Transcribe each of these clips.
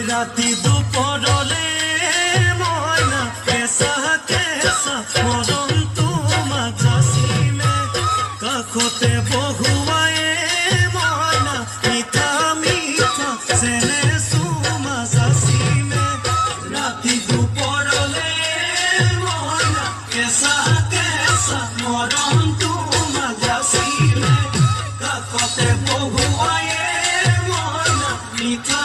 ৰাতি দুপৰলে মইনা কেঁচা কেঁচা মৰম তোমাক যাচিমে কাষতে বহুৱাই মইনা মিঠা মিঠা চেনে চুমা যাচিমে ৰাতি দুপৰলে মইনা কেঁচা কেঁচা মৰম তোমাক যাচিমে কাষতে বহুৱাই মইনা মিঠা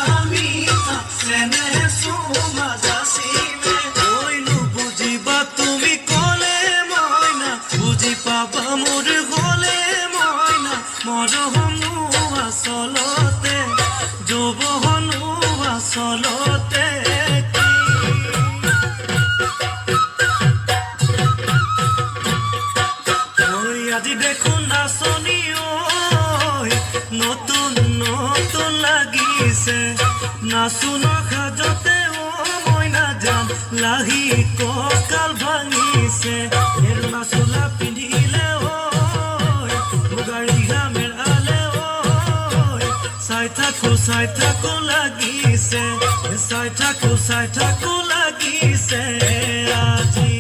চেনে চুমা যাচিমে ঐ নুবুজিবা তুমি ক'লে মইনা বুজি পাবা মোৰ গ'লে মইনা মৰমনো আচলতে যৌৱনো আচলতে ঐ আজি দেখোন নাচনি ঐ নতুন নতুন লাগিছে নাচুন সাজতে ও মইনা যাম লাহি কঁকাল ভাঙিছে এৰুৱা চোলা পিন্ধিলে ঐ মুগাৰী মেৰালে ঐ চাই থাকো লাগিছে চাই থাকো লাগিছে আজি